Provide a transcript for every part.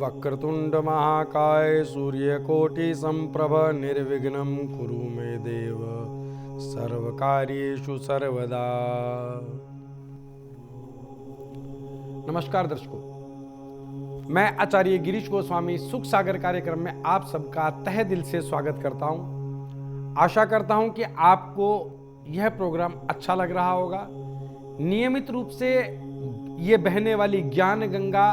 वक्रतुंड महाकाय सूर्यकोटि संप्रभ निर्विघ्नं कुरु मे देव सर्वकार्येषु सर्वदा। नमस्कार दर्शकों, मैं आचार्य गिरीश गोस्वामी सुख सागर कार्यक्रम में आप सबका तहे दिल से स्वागत करता हूं। आशा करता हूं कि आपको यह प्रोग्राम अच्छा लग रहा होगा। नियमित रूप से ये बहने वाली ज्ञान गंगा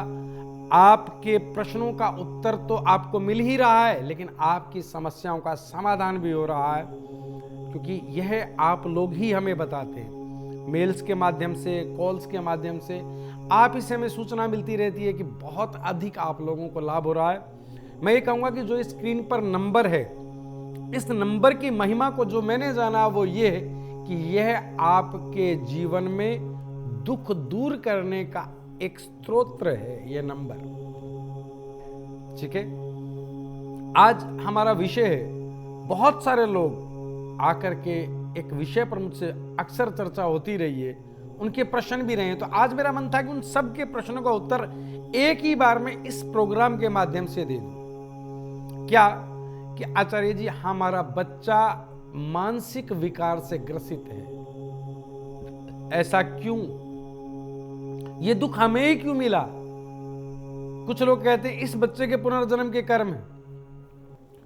आपके प्रश्नों का उत्तर तो आपको मिल ही रहा है, लेकिन आपकी समस्याओं का समाधान भी हो रहा है, क्योंकि यह आप लोग ही हमें बताते हैं। मेल्स के माध्यम से, कॉल्स के माध्यम से आप ही से हमें सूचना मिलती रहती है कि बहुत अधिक आप लोगों को लाभ हो रहा है। मैं ये कहूँगा कि जो स्क्रीन पर नंबर है, इस नंबर की महिमा को जो मैंने जाना वो ये है कि यह आपके जीवन में दुख दूर करने का एक स्तोत्र है, यह नंबर। ठीक है, आज हमारा विषय है, बहुत सारे लोग आकर के एक विषय पर मुझसे अक्सर चर्चा होती रही है, उनके प्रश्न भी रहे हैं, तो आज मेरा मन था कि उन सब के प्रश्नों का उत्तर एक ही बार में इस प्रोग्राम के माध्यम से दे दूं। क्या कि आचार्य जी, हमारा बच्चा मानसिक विकार से ग्रसित है, ऐसा क्यों? ये दुख हमें ही क्यों मिला? कुछ लोग कहते हैं इस बच्चे के पुनर्जन्म के कर्म है।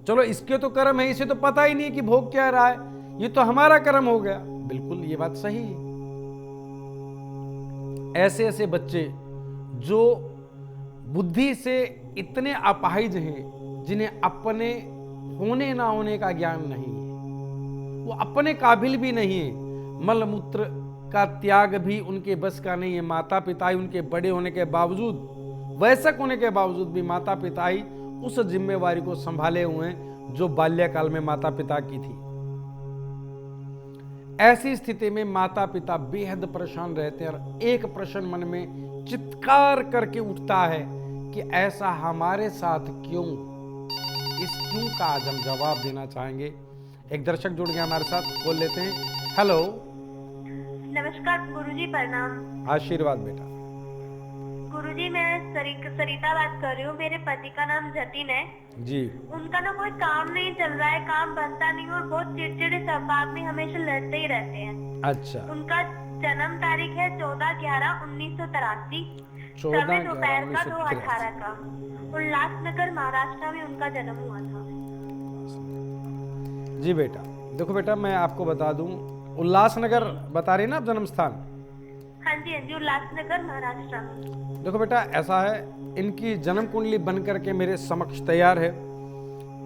चलो, इसके तो कर्म है, इसे तो पता ही नहीं कि भोग क्या रहा है, ये तो हमारा कर्म हो गया। बिल्कुल ये बात सही है। ऐसे ऐसे बच्चे जो बुद्धि से इतने अपाहिज हैं, जिन्हें अपने होने ना होने का ज्ञान नहीं है, वो अपने काबिल भी नहीं है, मलमूत्र का त्याग भी उनके बस का नहीं है। माता पिता ही उनके बड़े होने के बावजूद, वयस्क होने के बावजूद भी माता पिता ही उस जिम्मेवारी को संभाले हुए हैं जो बाल्यकाल में माता पिता की थी। ऐसी स्थिति में माता पिता बेहद परेशान रहते हैं और एक प्रश्न मन में चित्कार करके उठता है कि ऐसा हमारे साथ क्यों? इस क्यों का आज हम जवाब देना चाहेंगे। एक दर्शक जुड़ गया हमारे साथ, बोल लेते हैं। हेलो, नमस्कार गुरुजी, प्रणाम। आशीर्वाद बेटा। गुरुजी, मैं सरिता बात कर रही हूँ। मेरे पति का नाम जतिन है जी। उनका ना कोई काम नहीं चल रहा है, काम बनता नहीं और बहुत चिड़चिड़े स्वभाव में हमेशा लड़ते ही रहते हैं। अच्छा। उनका जन्म तारीख है 14/11/1983, 14 समय दोपहर का 11 2:18 का। उल्लासनगर महाराष्ट्र में उनका जन्म हुआ था। जी बेटा, देखो बेटा, मैं आपको बता दूं, उल्लासनगर बता रहे ना आप जन्म स्थान? हाँ जी, उल्लासनगर महाराष्ट्र। देखो बेटा, ऐसा है, इनकी जन्म कुंडली बन करके मेरे समक्ष तैयार है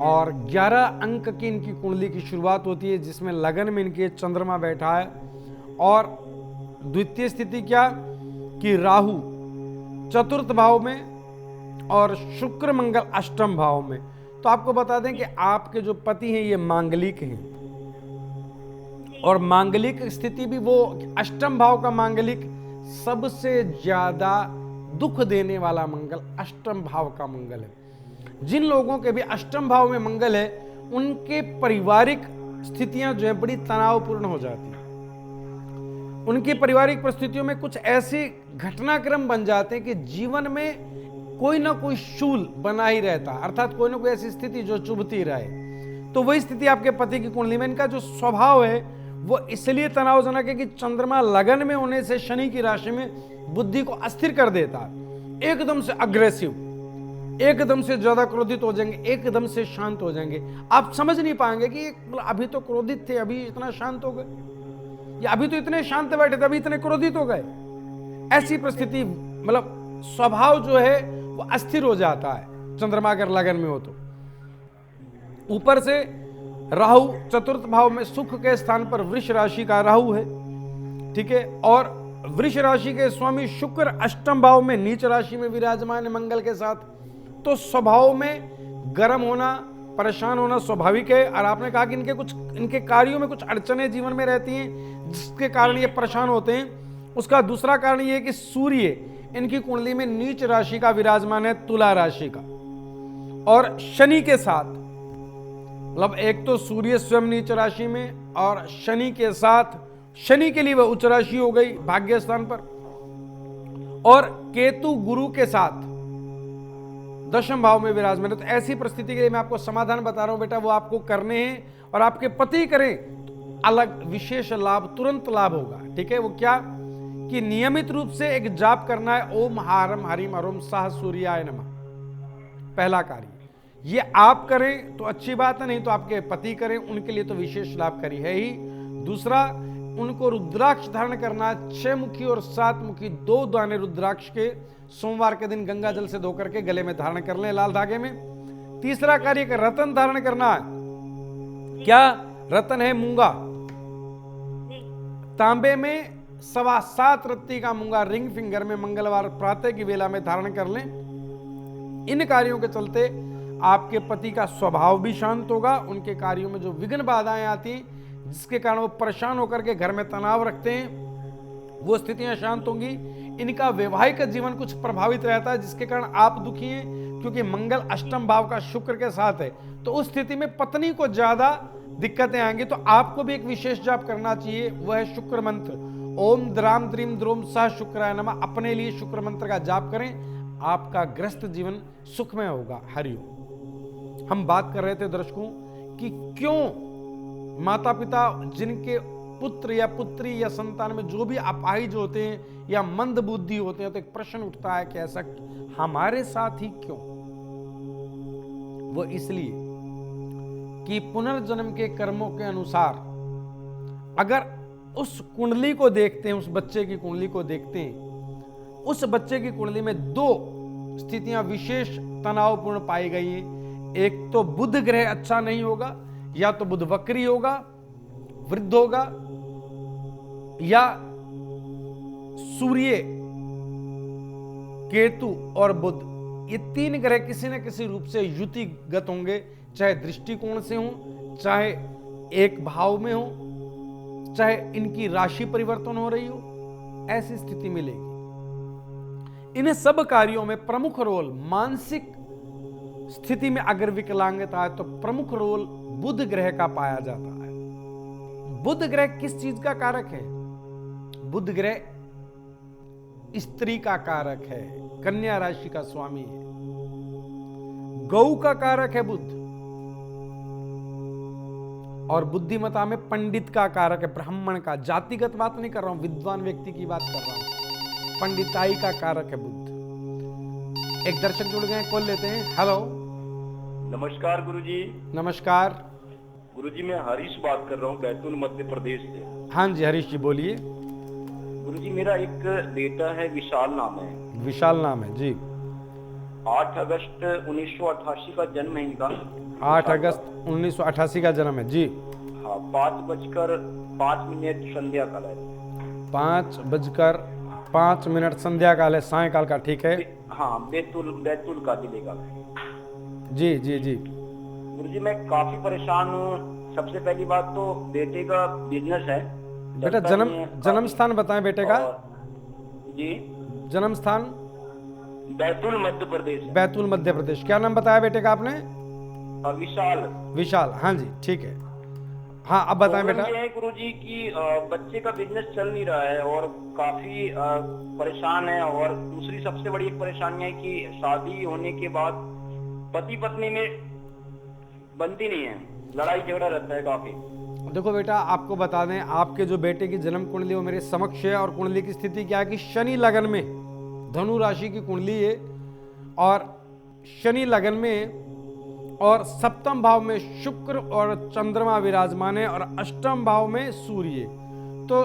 और 11 अंक की इनकी कुंडली की शुरुआत होती है, जिसमें लगन में इनके चंद्रमा बैठा है और द्वितीय स्थिति क्या कि राहु चतुर्थ भाव में और शुक्र मंगल अष्टम भाव में। तो आपको बता दें कि आपके जो पति हैं ये मांगलिक हैं और मांगलिक स्थिति भी वो अष्टम भाव का मांगलिक सबसे ज्यादा दुख देने वाला मंगल अष्टम भाव का मंगल है। जिन लोगों के भी अष्टम भाव में मंगल है, उनके पारिवारिक स्थितियां जो है बड़ी तनावपूर्ण हो जाती हैं। उनकी पारिवारिक परिस्थितियों में कुछ ऐसे घटनाक्रम बन जाते हैं कि जीवन में कोई ना कोई शूल बना ही रहता, अर्थात कोई ना कोई ऐसी स्थिति जो चुभती रहे। तो वही स्थिति आपके पति की कुंडली में, इनका जो स्वभाव है वो इसलिए तनावजनक है कि चंद्रमा लगन में होने से शनि की राशि में बुद्धि को अस्थिर कर देता है। एकदम से अग्रेसिव, एकदम से ज्यादा क्रोधित हो जाएंगे, एकदम से शांत हो जाएंगे। आप समझ नहीं पाएंगे कि अभी तो क्रोधित थे, अभी इतना शांत हो गए, या अभी तो इतने शांत बैठे थे, अभी इतने क्रोधित हो गए। ऐसी परिस्थिति, मतलब स्वभाव जो है वो अस्थिर हो जाता है चंद्रमा अगर लगन में हो तो। ऊपर से राहु चतुर्थ भाव में सुख के स्थान पर वृष राशि का राहु है, ठीक है, और वृष राशि के स्वामी शुक्र अष्टम भाव में नीच राशि में विराजमान है मंगल के साथ। तो स्वभाव में गर्म होना, परेशान होना स्वाभाविक है। और आपने कहा कि इनके कार्यों में कुछ अड़चनें जीवन में रहती हैं जिसके कारण ये परेशान होते हैं। उसका दूसरा कारण ये है कि सूर्य इनकी कुंडली में नीच राशि का विराजमान है, तुला राशि का, और शनि के साथ, मतलब एक तो सूर्य स्वयं नीच राशि में और शनि के साथ, शनि के लिए वह उच्च राशि हो गई भाग्य स्थान पर, और केतु गुरु के साथ दशम भाव में विराजमान है। तो ऐसी परिस्थिति के लिए मैं आपको समाधान बता रहा हूं बेटा, वो आपको करने हैं और आपके पति करें तो अलग विशेष लाभ, तुरंत लाभ होगा। ठीक है, वो क्या कि नियमित रूप से एक जाप करना है, ओम हारम हरिम हरोम सह सूर्याय नमः। पहला कार्य ये आप करें तो अच्छी बात है, नहीं तो आपके पति करें, उनके लिए तो विशेष लाभकारी है ही। दूसरा, उनको रुद्राक्ष धारण करना है, 6 मुखी और 7 मुखी 2 दाने रुद्राक्ष के सोमवार के दिन गंगा जल से धो करके गले में धारण कर लें लाल धागे में। तीसरा कार्य का रतन धारण करना है। क्या रतन है? मूंगा। तांबे में 7.25 रत्ती का मूंगा रिंग फिंगर में मंगलवार प्रातः की वेला में धारण कर लें। इन कार्यों के चलते आपके पति का स्वभाव भी शांत होगा, उनके कार्यों में जो विघ्न बाधाएं आती जिसके कारण वो परेशान होकर के घर में तनाव रखते हैं वो स्थितियां शांत होंगी। इनका वैवाहिक जीवन कुछ प्रभावित रहता है जिसके कारण आप दुखी हैं, क्योंकि मंगल अष्टम भाव का शुक्र के साथ है। तो उस स्थिति में पत्नी को ज्यादा दिक्कतें आएंगी। तो आपको भी एक विशेष जाप करना चाहिए, वह है शुक्र मंत्र, ओम द्राम द्रीम द्रोम सह शुक्राय नमः। अपने लिए शुक्र मंत्र का जाप करें, आपका ग्रस्त जीवन सुखमय होगा। हरिओम। हम बात कर रहे थे दर्शकों कि क्यों माता पिता जिनके पुत्र या पुत्री या संतान में जो भी अपाहिज होते हैं या मंद बुद्धि होते हैं, तो एक प्रश्न उठता है कि ऐसा हमारे साथ ही क्यों? वो इसलिए कि पुनर्जन्म के कर्मों के अनुसार अगर उस कुंडली को देखते हैं, उस बच्चे की कुंडली को देखते हैं, उस बच्चे की कुंडली में 2 स्थितियां विशेष तनावपूर्ण पाई गई हैं। एक तो बुध ग्रह अच्छा नहीं होगा, या तो बुध वक्री होगा, वृद्ध होगा, या सूर्य, केतु और बुध, ये 3 ग्रह किसी न किसी रूप से युतिगत होंगे, चाहे दृष्टिकोण से हो, चाहे एक भाव में हो, चाहे इनकी राशि परिवर्तन हो रही हो, ऐसी स्थिति मिलेगी। इन सब कार्यों में प्रमुख रोल, मानसिक स्थिति में अगर विकलांगता है तो प्रमुख रोल बुध ग्रह का पाया जाता है। बुध ग्रह किस चीज का कारक है? बुध ग्रह स्त्री का कारक है, कन्या राशि का स्वामी है, गौ का कारक है बुध, और बुद्धिमता में पंडित का कारक है, ब्राह्मण का। जातिगत बात नहीं कर रहा हूं, विद्वान व्यक्ति की बात कर रहा हूं। पंडिताई का कारक है बुध। एक दर्शक जुड़ गए, कॉल लेते हैं। हेलो, नमस्कार गुरुजी। नमस्कार गुरुजी, मैं हरीश बात कर रहा हूँ बैतूल मध्य प्रदेश से। हाँ जी हरीश जी बोलिए। गुरुजी, मेरा एक बेटा है, विशाल नाम है। विशाल नाम है जी। 8 अगस्त 1988 का जन्म है इनका। 8 अगस्त 1988 का जन्म है जी। हाँ, 5:05 संध्या काल है। 5:05 संध्या काल है, सायकाल का। ठीक है। हाँ, बैतूल का जिले का। जी जी जी। गुरुजी, मैं काफी परेशान हूँ। सबसे पहली बात तो बेटे का बिजनेस है। बेटा जन्म स्थान बताएं बेटे का। जी, जन्म स्थान बैतूल मध्य प्रदेश। बैतूल मध्य प्रदेश। क्या नाम बताया बेटे का आपने? विशाल। विशाल, हाँ जी ठीक है। हाँ अब बताएं बेटा। ये है गुरुजी कि बच्चे का बिजनेस चल नहीं रहा है और काफी परेशान है। और दूसरी सबसे बड़ी एक परेशानी है कि शादी होने के बाद पति पत्नी में बनती नहीं है, लड़ाई झगड़ा रहता है काफी। देखो बेटा, आपको बता दें, आपके जो बेटे की जन्म कुंडली वो मेरे समक्ष है, और कुंडली की स्थिति क्या है कि शनि लगन में, धनु राशि की कुंडली है, और शनि लगन में और 7th भाव में शुक्र और चंद्रमा विराजमान है, और 8th भाव में सूर्य। तो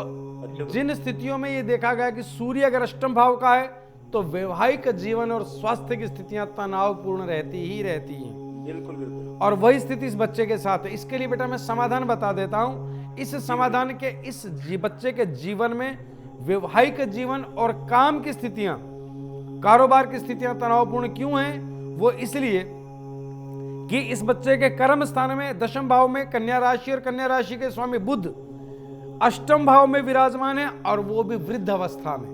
जिन स्थितियों में ये देखा गया कि सूर्य अगर 8th भाव का है तो वैवाहिक जीवन और स्वास्थ्य की स्थितियां तनावपूर्ण रहती ही रहती हैं। बिल्कुल बिल्कुल। और वही स्थिति इस बच्चे के साथ है। इसके लिए बेटा मैं समाधान बता देता हूं। इस समाधान के इस बच्चे के जीवन में वैवाहिक जीवन और काम की स्थितियां, कारोबार की स्थितियां तनावपूर्ण क्यों हैं? वो इसलिए कि इस बच्चे के कर्म स्थान में 10th भाव में कन्या राशि, और कन्या राशि के स्वामी बुध 8th भाव में विराजमान है, और वो भी वृद्ध अवस्था में।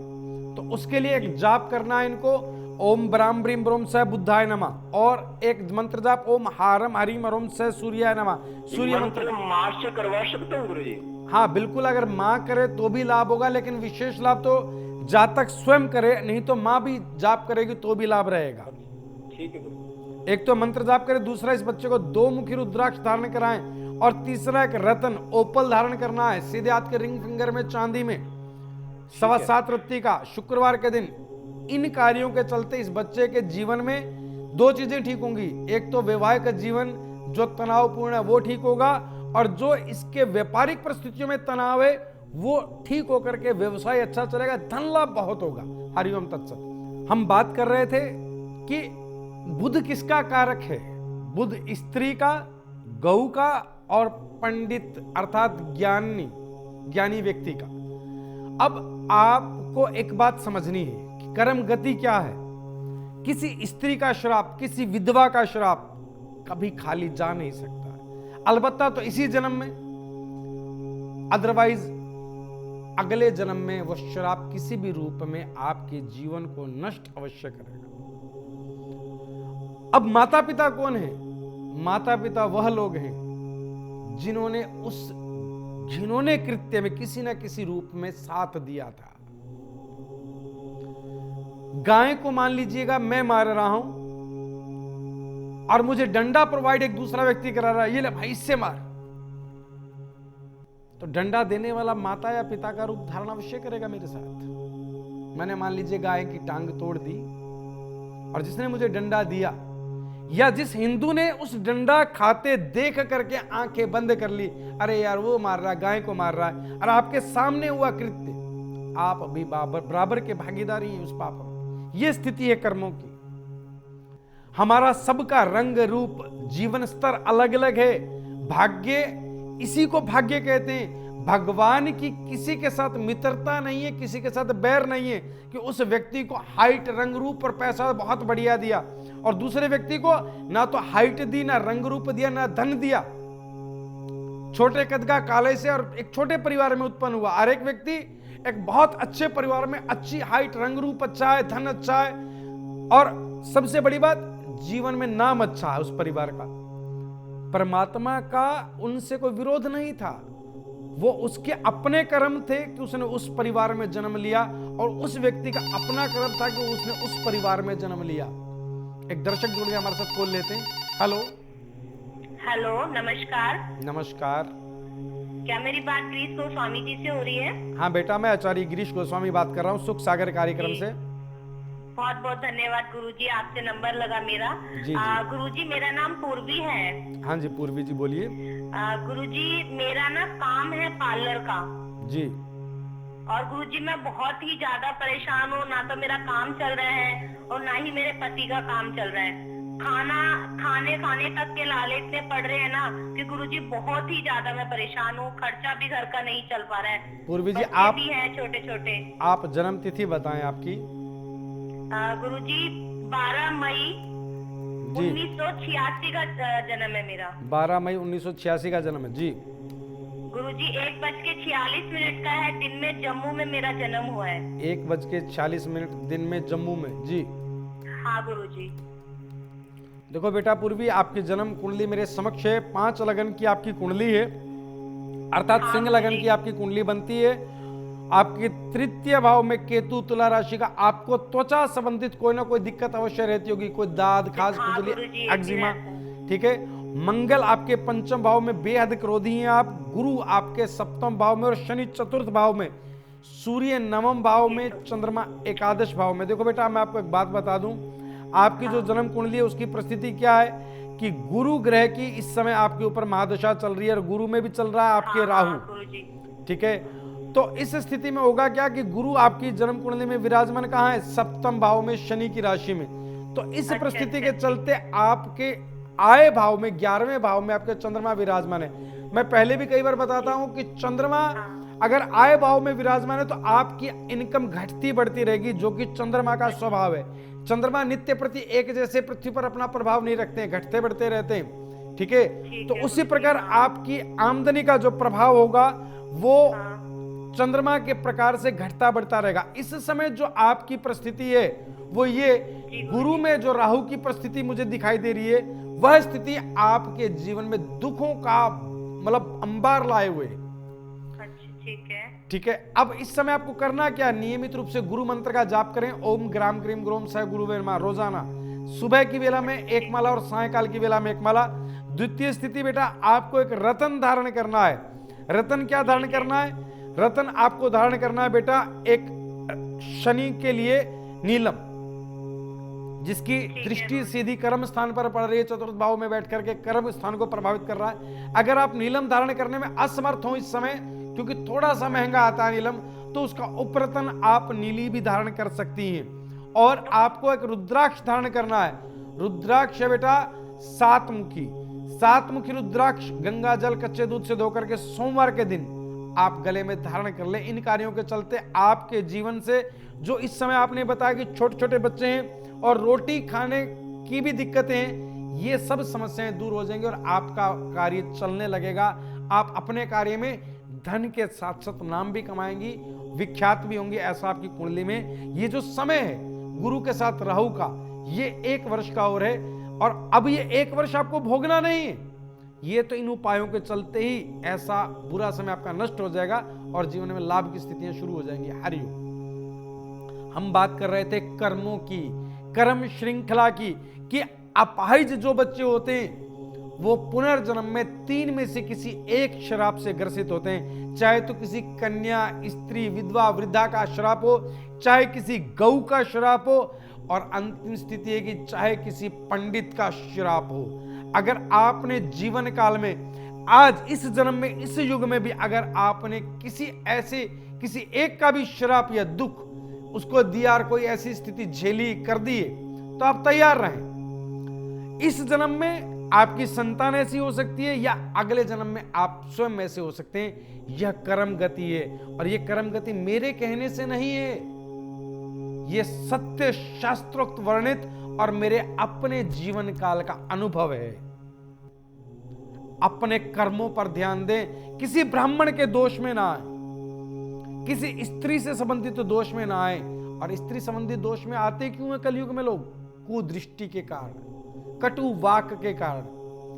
तो उसके लिए एक जाप करना है इनको, ओम ब्राम ब्रीम ब्रोम सह बुद्धाय नमः, और एक मंत्र जाप ओम हारम हरिम हरोम सह सूर्याय नमः। सूर्य मंत्र मां से करवा सकते हो गुरुजी? हाँ बिल्कुल, अगर माँ करे तो भी लाभ होगा, लेकिन विशेष लाभ तो जातक स्वयं करे, नहीं तो माँ भी जाप करेगी तो भी लाभ रहेगा। ठीक है गुरु। एक तो मंत्र जाप करें, दूसरा इस बच्चे को 2 मुखी रुद्राक्ष धारण कराएं, और तीसरा एक रत्न ओपल धारण करना है सीधे हाथ के रिंग फिंगर में, चांदी में, 7.25 रत्ती का, शुक्रवार के दिन। इन कार्यों के चलते इस बच्चे के जीवन में 2 चीजें ठीक होंगी। एक तो वैवाहिक जीवन जो तनावपूर्ण है वो ठीक होगा, और जो इसके व्यापारिक परिस्थितियों में तनाव है वो ठीक होकर के व्यवसाय अच्छा चलेगा, धन लाभ बहुत होगा। हरिओम तत्सत। हम बात कर रहे थे कि बुध किसका कारक है? बुध स्त्री का, गौ का और पंडित अर्थात ज्ञानी व्यक्ति का। अब आपको एक बात समझनी है कि कर्म गति क्या है। किसी स्त्री का श्राप, किसी विधवा का श्राप कभी खाली जा नहीं सकता है, अलबत्ता तो इसी जन्म में, अदरवाइज अगले जन्म में वो श्राप किसी भी रूप में आपके जीवन को नष्ट अवश्य करेगा। अब माता पिता कौन है? माता पिता वह लोग हैं जिन्होंने उस घिनौने कृत्य में किसी न किसी रूप में साथ दिया था। गाय को मान लीजिएगा मैं मार रहा हूं और मुझे डंडा प्रोवाइड एक दूसरा व्यक्ति करा रहा है, ये ले भाई इससे मार, तो डंडा देने वाला माता या पिता का रूप धारण अवश्य करेगा मेरे साथ। मैंने मान लीजिए गाय की टांग तोड़ दी और जिसने मुझे डंडा दिया, या जिस हिंदू ने उस डंडा खाते देख करके आंखें बंद कर ली, अरे यार वो मार रहा है, गाय को मार रहा है, और आपके सामने हुआ कृत्य, आप अभी बराबर के भागीदारी हैं उस पाप में। ये स्थिति है कर्मों की। हमारा सबका रंग रूप जीवन स्तर अलग अलग है। भाग्य, इसी को भाग्य कहते हैं। भगवान की किसी के साथ मित्रता नहीं है, किसी के साथ बैर नहीं है कि उस व्यक्ति को हाइट, रंग रूप और पैसा बहुत बढ़िया दिया और दूसरे व्यक्ति को ना तो हाइट दी, ना रंग रूप दिया, ना धन दिया। छोटे कद का काले से और एक छोटे परिवार में उत्पन्न हुआ, और एक व्यक्ति एक बहुत अच्छे परिवार में, अच्छी हाइट, रंग रूप अच्छा है, धन अच्छा है, और सबसे बड़ी बात जीवन में नाम अच्छा है उस परिवार का। परमात्मा का उनसे कोई विरोध नहीं था, वो उसके अपने कर्म थे कि उसने उस परिवार में जन्म लिया, और उस व्यक्ति का अपना कर्म था कि उसने उस परिवार में जन्म लिया। एक दर्शक जुड़ गए हमारे साथ, कॉल लेते हैं। हेलो। हेलो, नमस्कार। नमस्कार। क्या मेरी बात गिरीश गोस्वामी जी से हो रही है? हाँ बेटा, मैं आचार्य गिरीश गोस्वामी बात कर रहा हूँ सुख सागर कार्यक्रम से। बहुत बहुत धन्यवाद गुरुजी, आपसे नंबर लगा मेरा। गुरुजी मेरा नाम पूर्वी है। हाँ जी पूर्वी जी बोलिए। गुरुजी मेरा ना काम है पार्लर का जी, और गुरुजी मैं बहुत ही ज्यादा परेशान हूँ। ना तो मेरा काम चल रहा है और ना ही मेरे पति का काम चल रहा है। खाने तक के लाले इतने पड़ रहे हैं ना कि गुरुजी बहुत ही ज्यादा मैं परेशान हूँ। खर्चा भी घर का नहीं चल पा रहा है। पूर्वी जी आप भी हैं छोटे छोटे। आप जन्म तिथि बताएं आपकी। गुरुजी 12 मई 1986 का जन्म है मेरा। 12 मई 1986 का जन्म है जी। गुरुजी 1:46 का है, दिन में जम्मू में मेरा जन्म हुआ है। 1:46 दिन में जम्मू में जी। हाँ गुरुजी। देखो बेटा पूर्वी, आपकी जन्म कुंडली मेरे समक्ष है। 5 लगन की आपकी कुंडली है, अर्थात सिंह लगन की आपकी कुंडली बनती है। आपके 3य भाव में केतु तुला राशि का, आपको त्वचा संबंधित कोई ना कोई दिक्कत अवश्य रहती होगी, कोई दाद, खास, खुजली, एक्जिमा, ठीक है। मंगल आपके 5म भाव में बेहद क्रोधी हैं आप। गुरु आपके 7म भाव में, और शनि 4th भाव में, सूर्य 9वें भाव में, चंद्रमा एकादश भाव में। देखो बेटा मैं आपको एक बात बता दूं, आपकी जो जन्म कुंडली है उसकी परिस्थिति क्या है कि गुरु ग्रह की इस समय आपके ऊपर महादशा चल रही है, और गुरु में भी चल रहा है आपके राहु, ठीक है। तो इस स्थिति में होगा क्या कि गुरु आपकी जन्म कुंडली में विराजमान कहाँ है? 7म भाव में, शनि की राशि में। तो इस परिस्थिति के चलते आपके आय भाव में, 11वें भाव में आपके चंद्रमा विराजमान है। मैं पहले भी कई बार बताता हूं कि चंद्रमा अगर आय भाव में विराजमान है तो आपकी इनकम घटती बढ़ती रहेगी, जो कि चंद्रमा का स्वभाव है। चंद्रमा नित्य प्रति एक जैसे पृथ्वी पर अपना प्रभाव नहीं रखते हैं, घटते बढ़ते रहते हैं, ठीक है। तो उसी प्रकार आपकी आमदनी का जो प्रभाव होगा वो चंद्रमा के प्रकार से घटता बढ़ता रहेगा। इस समय जो आपकी परिस्थिति है वो ये, गुरु में जो राहु की परिस्थिति मुझे दिखाई दे रही है, वह स्थिति आपके जीवन में दुखों का मतलब अंबार लाए हुए है। ठीक है। अब इस समय आपको करना क्या? नियमित रूप से गुरु मंत्र का जाप करें। ओम ग्राम क्रीम ग्रोम सह गुरुवे नमः रोजाना सुबह की वेला में एक माला और सायकाल की वेला में एक माला। द्वितीय स्थिति बेटा, आपको एक रतन धारण करना है। रतन क्या धारण करना है? रतन आपको धारण करना है बेटा एक शनि के लिए नीलम, जिसकी दृष्टि सीधी कर्म स्थान पर पड़ रही है, चतुर्थ भाव में बैठ करके कर्म स्थान को प्रभावित कर रहा है। अगर आप नीलम धारण करने में असमर्थ हो इस समय, क्योंकि थोड़ा सा महंगा आता है नीलम, तो उसका उपरतन आप नीली भी धारण कर सकती हैं। और आपको एक रुद्राक्ष धारण करना है। रुद्राक्ष है बेटा 7 मुखी। 7 मुखी रुद्राक्ष गंगा जल कच्चे दूध से धोकर के सोमवार के दिन आप गले में धारण कर ले। इन कार्यों के चलते आपके जीवन से जो इस समय आपने बताया कि छोटे छोटे बच्चे हैं और रोटी खाने की भी दिक्कतें हैं, ये सब समस्याएं दूर हो जाएंगी और आपका कार्य चलने लगेगा। आप अपने कार्य में धन के साथ साथ नाम भी कमाएंगी, विख्यात भी होंगे। ऐसा आपकी कुंडली में ये जो समय है गुरु के साथ राहु का, ये 1 वर्ष का और है। और अब ये 1 वर्ष आपको भोगना नहीं है, ये तो इन उपायों के चलते ही ऐसा बुरा समय आपका नष्ट हो जाएगा और जीवन में लाभ की स्थितियां शुरू हो जाएंगी। हरिओम। हम बात कर रहे थे कर्मों की, कर्म श्रृंखला की, कि अपाहिज जो बच्चे होते हैं वो पुनर्जन्म में 3 में से किसी एक श्राप से ग्रसित होते हैं। चाहे तो किसी कन्या, स्त्री, विधवा, वृद्धा का श्राप हो, चाहे किसी गौ का श्राप हो, और अंतिम स्थिति है कि चाहे किसी पंडित का श्राप हो। अगर आपने जीवन काल में, आज इस जन्म में, इस युग में भी अगर आपने किसी एक का भी श्राप या दुख उसको दिया और कोई ऐसी स्थिति झेली कर दी है, तो आप तैयार रहें। इस जन्म में आपकी संतान ऐसी हो सकती है या अगले जन्म में आप स्वयं ऐसे हो सकते हैं। यह कर्म गति है और यह कर्म गति मेरे कहने से नहीं है, यह सत्य शास्त्रोक्त वर्णित और मेरे अपने जीवन काल का अनुभव है। अपने कर्मों पर ध्यान दें, किसी ब्राह्मण के दोष में ना आए, किसी स्त्री से संबंधित दोष में ना आए। और स्त्री संबंधित दोष में आते क्यों है कलयुग में लोग? कुदृष्टि के कारण, कटु वाक के कारण।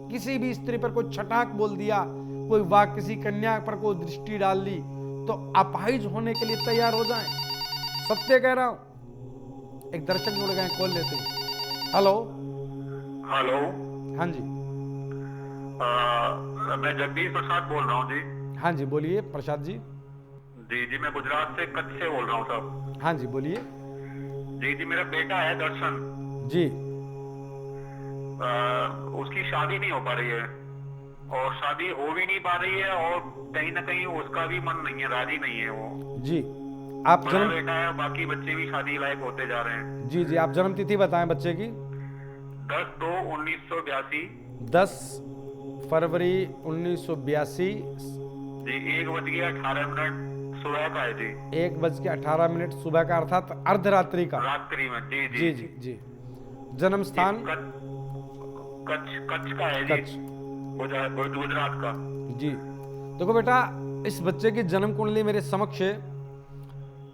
किसी भी स्त्री पर कोई छटाक बोल दिया, कोई वाक, किसी कन्या पर कोई दृष्टि डाल दी, तो अपाहिज होने के लिए तैयार हो जाएं। सत्य कह रहा हूं। एक दर्शक जुड़ गए, कॉल लेते हैं। हेलो। हेलो। हाँ जी। मैं जगदीश प्रसाद बोल रहा हूँ जी। हाँ जी बोलिए प्रसाद जी। जी मैं गुजरात से कच्छ से बोल रहा हूँ साहब। हाँ जी बोलिए। जी मेरा बेटा है दर्शन जी। उसकी शादी नहीं हो पा रही है और शादी हो भी नहीं पा रही है और कहीं ना कहीं उसका भी मन नहीं है, राजी नहीं है वो जी। आप बड़ा जन्म बेटा है, बाकी बच्चे भी शादी लायक होते जा रहे हैं। जी जी, आप जन्म तिथि बताएं बच्चे की। 10/2/1982। 10 फरवरी 1982। जी 1:18 सुबह का है जी। 1:18 सुबह का, अर्थात अर्धरात्रि का, रात्रि में। जी जी जी जी। जन्म स्थान कच्छ का है जी, कच्छ, गुजरात का। जी। देखो बेटा, इस बच्चे की जन्म कुंडली मेरे समक्ष है।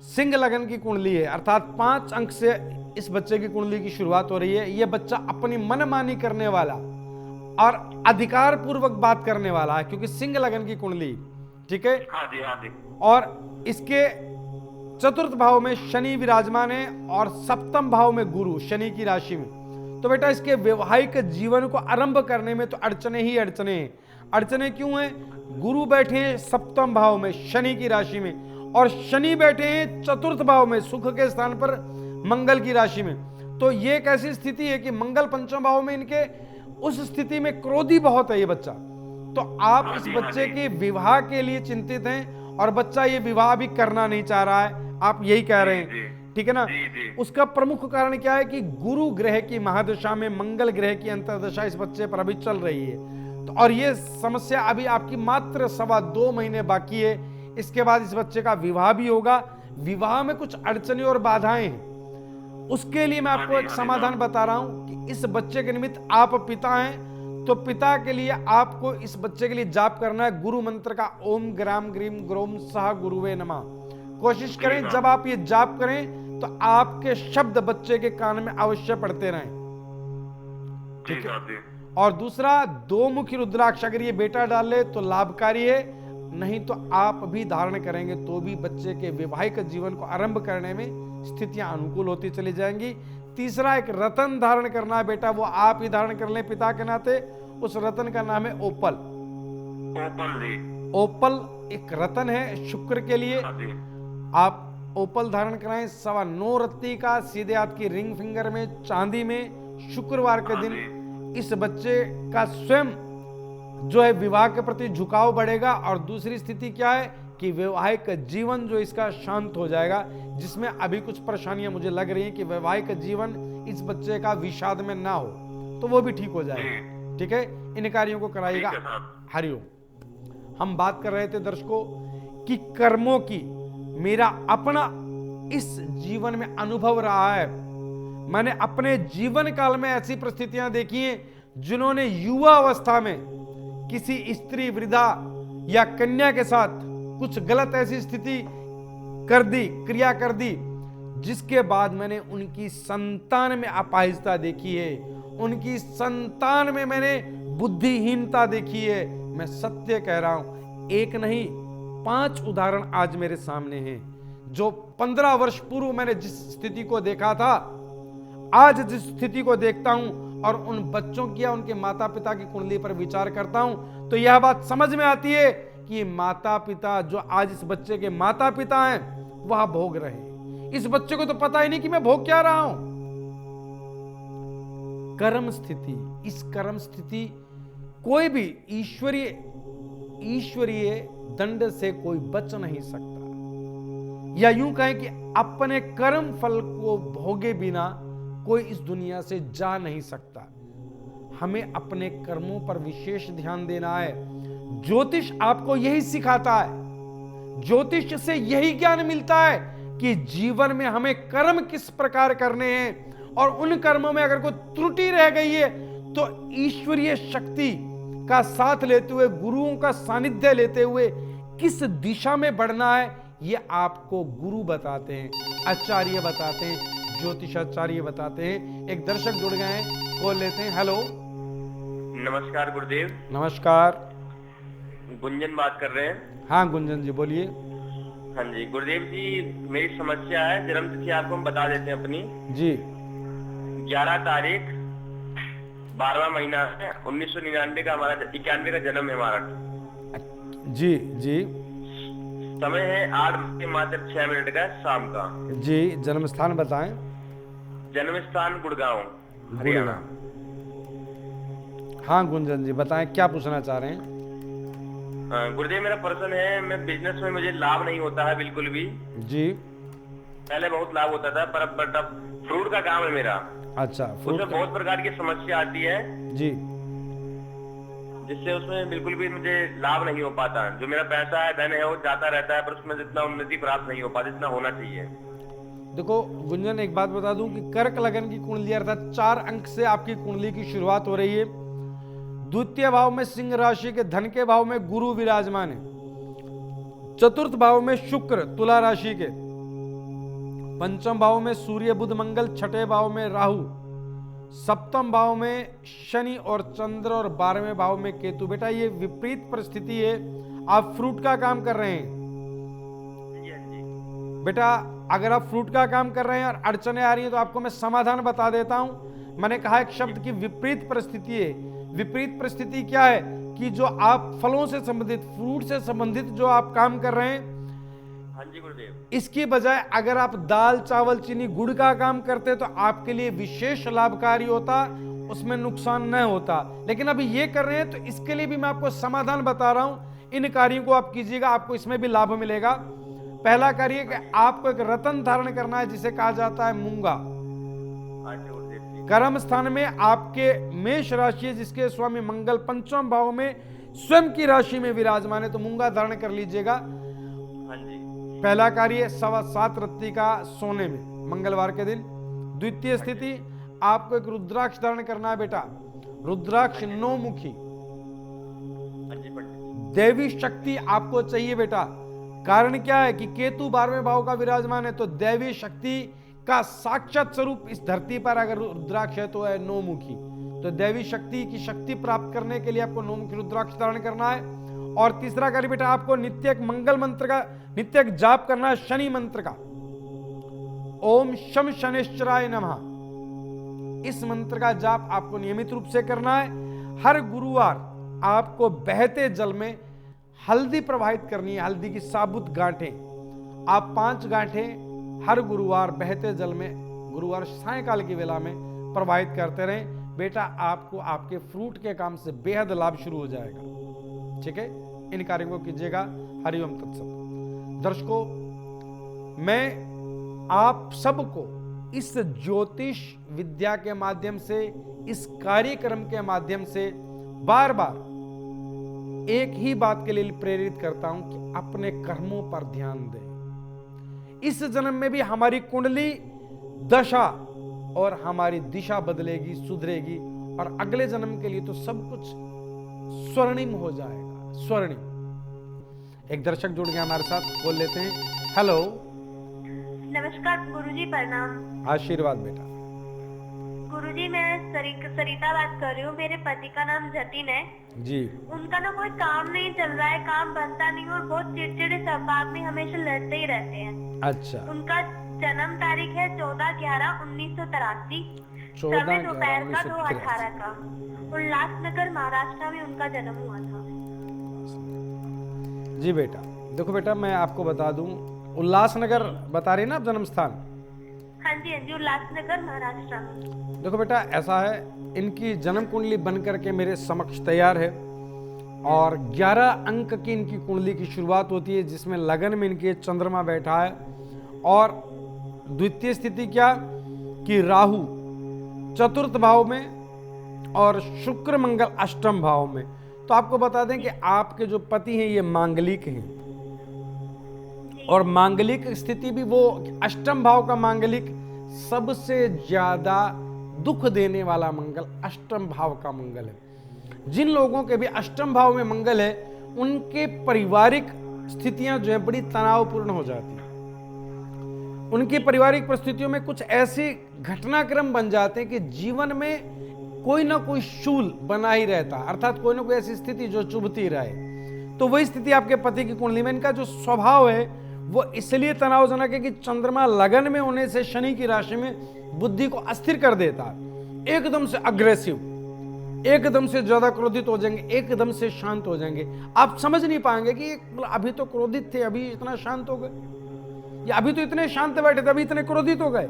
सिंह लगन की कुंडली है, अर्थात 5 अंक से इस बच्चे की कुंडली की शुरुआत हो रही है। यह बच्चा अपनी मनमानी करने वाला और अधिकार पूर्वक बात करने वाला है, क्योंकि सिंह लगन की कुंडली, ठीक है। हाँ जी हाँ जी। और इसके चतुर्थ भाव में शनि विराजमान है और सप्तम भाव में गुरु, शनि की राशि में। तो बेटा इसके वैवाहिक जीवन को आरंभ करने में तो अड़चने ही अड़चने हैं। अड़चने क्यों हैं? गुरु बैठे हैं सप्तम भाव में शनि की राशि में, और शनि बैठे हैं चतुर्थ भाव में सुख के स्थान पर मंगल की राशि में। तो ये एक ऐसी स्थिति है कि मंगल पंचम भाव में इनके, उस स्थिति में क्रोधी बहुत है ये बच्चा। तो आप इस बच्चे के विवाह के लिए चिंतित हैं और बच्चा ये विवाह भी करना नहीं चाह रहा है, आप यही कह रहे हैं, ठीक है ना। उसका प्रमुख कारण क्या है कि गुरु ग्रह की महादशा में मंगल ग्रह की अंतर्दशा इस बच्चे पर अभी चल रही है। तो और ये समस्या अभी आपकी मात्र 2.25 महीने बाकी है। इसके बाद इस बच्चे का विवाह भी होगा। विवाह में कुछ अड़चनें और बाधाएं हैं, उसके लिए मैं आपको एक समाधान बता रहा हूं कि इस बच्चे के निमित्त आप पिता हैं, तो पिता के लिए आपको इस बच्चे के लिए जाप करना है गुरु मंत्र का, ओम ग्राम ग्रीम ग्रोम सह गुरुवे नमः। कोशिश करें जब आप ये जाप करें तो आपके शब्द बच्चे के कान में अवश्य पड़ते रहें, ठीक है। और दूसरा, 2 मुखी रुद्राक्ष अगर ये बेटा डाल ले तो लाभकारी है, नहीं तो आप भी धारण करेंगे तो भी बच्चे के वैवाहिक जीवन को आरंभ करने में स्थितियां अनुकूल होती चली जाएंगी। तीसरा एक रतन धारण करना है बेटा, वो आप ही धारण कर लें पिता के नाते। उस रतन का नाम है ओपल। ओपल जी। ओपल एक रतन है शुक्र के लिए। हाँ जी। आप ओपल धारण कराएं 9.25 रत्ती का, सीधे आपकी रिंग फिंगर में, चांदी में, शुक्रवार के दिन। इस बच्चे का स्वयं जो है विवाह के प्रति झुकाव बढ़ेगा। और दूसरी स्थिति क्या है कि वैवाहिक जीवन जो इसका शांत हो जाएगा, जिसमें अभी कुछ परेशानियां मुझे लग रही हैं कि वैवाहिक जीवन इस बच्चे का विषाद में ना हो, तो वो भी ठीक हो जाएगा। ठीक है, इन कार्यों को कराइएगा। हरिओम। हम बात कर रहे थे दर्शकों कि कर्मों की मेरा अपना इस जीवन में अनुभव रहा है। मैंने अपने जीवन काल में ऐसी परिस्थितियां देखी हैं जिन्होंने युवा अवस्था में किसी स्त्री, वृद्धा या कन्या के साथ कुछ गलत ऐसी स्थिति कर दी, क्रिया कर दी, जिसके बाद मैंने उनकी संतान में अपाहिजता देखी है, उनकी संतान में मैंने बुद्धिहीनता देखी है। मैं सत्य कह रहा हूं, एक नहीं 5 उदाहरण आज मेरे सामने हैं। जो 15 वर्ष पूर्व मैंने जिस स्थिति को देखा था, आज जिस स्थिति को देखता हूं और उन बच्चों की या उनके माता पिता की कुंडली पर विचार करता हूं, तो यह बात समझ में आती है कि माता पिता जो आज इस बच्चे के माता पिता हैं, वह भोग रहे हैं। इस बच्चे को तो पता ही नहीं कि मैं भोग क्या रहा हूं। कर्म स्थिति, इस कर्म स्थिति कोई भी ईश्वरीय दंड से कोई बच नहीं सकता, या यूं कहें कि अपने कर्म फल को भोगे बिना कोई इस दुनिया से जा नहीं सकता। हमें अपने कर्मों पर विशेष ध्यान देना है। ज्योतिष आपको यही सिखाता है, ज्योतिष से यही ज्ञान मिलता है कि जीवन में हमें कर्म किस प्रकार करने हैं, और उन कर्मों में अगर कोई त्रुटि रह गई है तो ईश्वरीय शक्ति का साथ लेते हुए, गुरुओं का सानिध्य लेते हुए किस दिशा में बढ़ना है, ये आपको गुरु बताते हैं, आचार्य बताते हैं, ज्योतिषाचार्य बताते हैं। एक दर्शक जुड़ गए हैं, कॉल लेते हैं। हेलो, नमस्कार गुरुदेव। नमस्कार। गुंजन बात कर रहे हैं? हाँ गुंजन जी बोलिए। हाँ जी गुरुदेव जी, मेरी समस्या है, जन्म तिथि आपको हम बता देते हैं अपनी जी। 11 तारीख 12वां महीना है, 1999 का हमारा 91 का जन्म है हमारा। जी जी। समय है 8 बजे मात्र 6 मिनट का शाम का। जी, जन्म स्थान बताएं। जन्म स्थान गुड़गांव, हरियाणा। हाँ गुंजन जी बताएं, क्या पूछना चाह रहे हैं? गुरुदेव मेरा प्रश्न है, मैं बिजनेस में मुझे लाभ नहीं होता है बिल्कुल भी। जी। पहले बहुत लाभ होता था, पर अब फ्रूट का काम है मेरा। अच्छा, उसमें बहुत प्रकार की समस्या आती है जी, जिससे उसमें बिल्कुल भी मुझे लाभ नहीं हो पाता। जो मेरा पैसा है, धन है, वो जाता रहता है, पर उसमें जितना उन्नति प्राप्त नहीं हो पाती जितना होना चाहिए। देखो गुंजन, एक बात बता दूं कि कर्क लगन की कुंडली अर्थात 4 अंक से आपकी कुंडली की शुरुआत हो रही है। द्वितीय भाव में सिंह राशि के धन के भाव में गुरु विराजमान है। चतुर्थ भाव में शुक्र तुला राशि के, पंचम भाव में सूर्य बुध मंगल, छठे भाव में राहु, सप्तम भाव में शनि और चंद्र, और 12वें भाव में केतु। बेटा ये विपरीत परिस्थिति है, आप फ्रूट का काम कर रहे हैं। बेटा अगर आप फ्रूट का काम कर रहे हैं और अड़चने आ रही है तो आपको मैं समाधान बता देता हूं। मैंने कहा एक शब्द की विपरीत परिस्थिति है। विपरीत परिस्थिति क्या है कि जो आप फलों से संबंधित, फ्रूट से संबंधित जो आप काम कर रहे हैं, हाँ जी गुरुदेव, इसकी बजाय अगर आप दाल चावल चीनी गुड़ का काम करते तो आपके लिए विशेष लाभकारी होता, उसमें नुकसान न होता। लेकिन अभी ये कर रहे हैं तो इसके लिए भी मैं आपको समाधान बता रहा हूं। इन कार्यों को आप कीजिएगा, आपको इसमें भी लाभ मिलेगा। पहला कार्य कि आपको एक रतन धारण करना है जिसे कहा जाता है मूंगा। कर्म स्थान में आपके मेष राशि है जिसके स्वामी मंगल पंचम भाव में स्वयं की राशि में विराजमान है, तो मूंगा धारण कर लीजिएगा। हाँ जी। पहला कार्य 7.25 रत्ती का सोने में मंगलवार के दिन। द्वितीय स्थिति आपको एक रुद्राक्ष धारण करना है बेटा, रुद्राक्ष 9 मुखी। देवी शक्ति आपको चाहिए बेटा। कारण क्या है कि केतु 12वें भाव का विराजमान है, तो दैवी शक्ति का साक्षात स्वरूप इस धरती पर अगर रुद्राक्ष है तो है 9 मुखी। तो दैवी शक्ति की शक्ति प्राप्त करने के लिए आपको 9 मुखी रुद्राक्ष धारण करना है। और तीसरा कार्य बेटा आपको नित्य एक मंगल मंत्र का नित्य एक जाप करना है, शनि मंत्र का। ओम शम शनिश्चराय नमः, इस मंत्र का जाप आपको नियमित रूप से करना है। हर गुरुवार आपको बहते जल में हल्दी प्रवाहित करनी है, हल्दी की साबुत गांठें। आप 5 गांठें हर गुरुवार बहते जल में गुरुवार सायंकाल की वेला में प्रवाहित करते रहें। बेटा आपको आपके फ्रूट के काम से बेहद लाभ शुरू हो जाएगा। ठीक है, इन कार्यों को कीजिएगा। हरिओम तत्सत। दर्शकों, मैं आप सबको इस ज्योतिष विद्या के माध्यम से, इस कार्यक्रम के माध्यम से बार बार एक ही बात के लिए प्रेरित करता हूं कि अपने कर्मों पर ध्यान दें। इस जन्म में भी हमारी कुंडली दशा और हमारी दिशा बदलेगी, सुधरेगी, और अगले जन्म के लिए तो सब कुछ स्वर्णिम हो जाएगा, स्वर्णिम। एक दर्शक जुड़ गया हमारे साथ, बोल लेते हैं। हेलो, नमस्कार गुरुजी, प्रणाम। आशीर्वाद बेटा। गुरुजी, मैं सरिता बात कर रही हूँ। मेरे पति का नाम जतिन है जी। उनका ना कोई काम नहीं चल रहा है, काम बनता नहीं और बहुत चिड़चिड़े स्वभाव में हमेशा लड़ते ही रहते हैं। अच्छा। उनका जन्म तारीख है 14/11/1983, 14 समय दोपहर का 2:18 का। उल्लासनगर महाराष्ट्र में उनका जन्म हुआ था। जी बेटा, देखो बेटा, मैं आपको बता दूं, उल्लासनगर बता रही ना आप जन्म स्थान? हाँ जी, उल्लासनगर महाराष्ट्र में। देखो बेटा, ऐसा है, इनकी जन्म कुंडली बन करके मेरे समक्ष तैयार है और 11 अंक की इनकी कुंडली की शुरुआत होती है, जिसमें लगन में इनके चंद्रमा बैठा है और द्वितीय स्थिति क्या कि राहु चतुर्थ भाव में और शुक्र मंगल अष्टम भाव में। तो आपको बता दें कि आपके जो पति हैं ये मांगलिक हैं, और मांगलिक स्थिति भी वो अष्टम भाव का मांगलिक सबसे ज्यादा दुख देने वाला मंगल अष्टम भाव का मंगल है। जिन लोगों के भी अष्टम भाव में मंगल है, उनके पारिवारिक स्थितियां जो है बड़ी तनावपूर्ण हो जाती है। उनकी पारिवारिक परिस्थितियों में कुछ ऐसे घटनाक्रम बन जाते हैं कि जीवन में कोई ना कोई शूल बना ही रहता, अर्थात कोई ना कोई ऐसी स्थिति जो चुभती रहे। तो वही स्थिति आपके पति की कुंडली में, इनका जो स्वभाव है वो इसलिए तनावजनक है कि चंद्रमा लगन में होने से शनि की राशि में बुद्धि को अस्थिर कर देता है। एकदम से अग्रेसिव, एकदम से ज्यादा क्रोधित हो जाएंगे, एकदम से शांत हो जाएंगे। आप समझ नहीं पाएंगे कि अभी तो क्रोधित थे, अभी इतना शांत हो गए, या अभी तो इतने शांत बैठे थे, अभी इतने क्रोधित हो गए।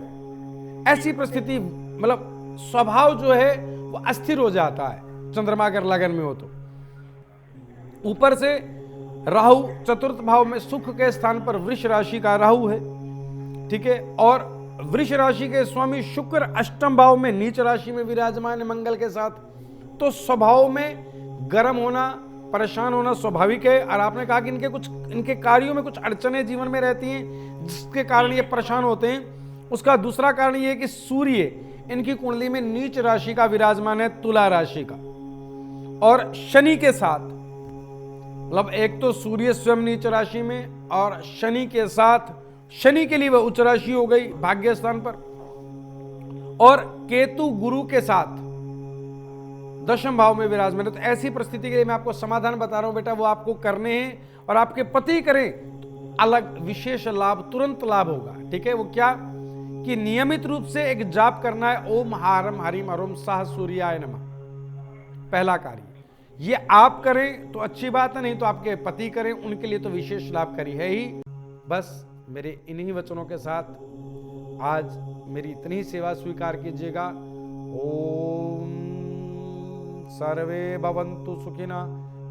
ऐसी परिस्थिति, मतलब स्वभाव जो है वो अस्थिर हो जाता है चंद्रमा अगर लगन में हो तो। ऊपर से राहु चतुर्थ भाव में सुख के स्थान पर वृष राशि का राहु है, ठीक है, और वृष राशि के स्वामी शुक्र अष्टम भाव में नीच राशि में विराजमान है मंगल के साथ। तो स्वभाव में गर्म होना, परेशान होना स्वाभाविक है। और आपने कहा कि इनके कार्यों में कुछ अड़चनें जीवन में रहती हैं जिसके कारण ये परेशान होते हैं। उसका दूसरा कारण ये है कि सूर्य इनकी कुंडली में नीच राशि का विराजमान है, तुला राशि का, और शनि के साथ, मतलब एक तो सूर्य स्वयं नीच राशि में और शनि के साथ, शनि के लिए वह उच्च राशि हो गई भाग्य स्थान पर, और केतु गुरु के साथ दशम भाव में विराजमान है। तो ऐसी परिस्थिति के लिए मैं आपको समाधान बता रहा हूं बेटा, वो आपको करने हैं, और आपके पति करें तो अलग विशेष लाभ, तुरंत लाभ होगा। ठीक है, वो क्या कि नियमित रूप से एक जाप करना है, ओम हारम हरिम अरुम साह सूर्याय नमः, पहला कार्य। ये आप करें तो अच्छी बात है, नहीं तो आपके पति करें, उनके लिए तो विशेष लाभकारी है ही। बस मेरे इन्हीं वचनों के साथ आज मेरी इतनी ही सेवा स्वीकार कीजिएगा। ओम सर्वे भवन्तु सुखिनः,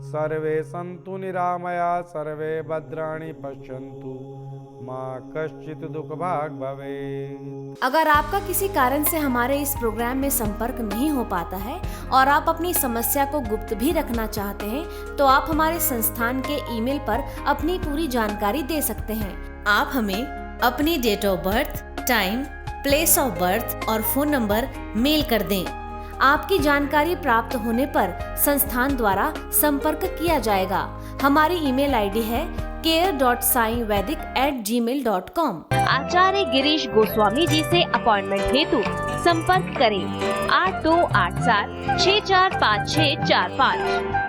सर्वे सन्तु निरामया, सर्वे भद्राणि पश्यन्तु, मां कश्चित् दुख भाग भवेत्। अगर आपका किसी कारण से हमारे इस प्रोग्राम में संपर्क नहीं हो पाता है और आप अपनी समस्या को गुप्त भी रखना चाहते हैं, तो आप हमारे संस्थान के ईमेल पर अपनी पूरी जानकारी दे सकते हैं। आप हमें अपनी date of birth, time, place of birth और फोन नंबर मेल कर दें। आपकी जानकारी प्राप्त होने पर संस्थान द्वारा संपर्क किया जाएगा। हमारी ईमेल आईडी है care.saivedic@gmail.com। आचार्य गिरीश गोस्वामी जी से अपॉइंटमेंट हेतु संपर्क करें 8287 645645।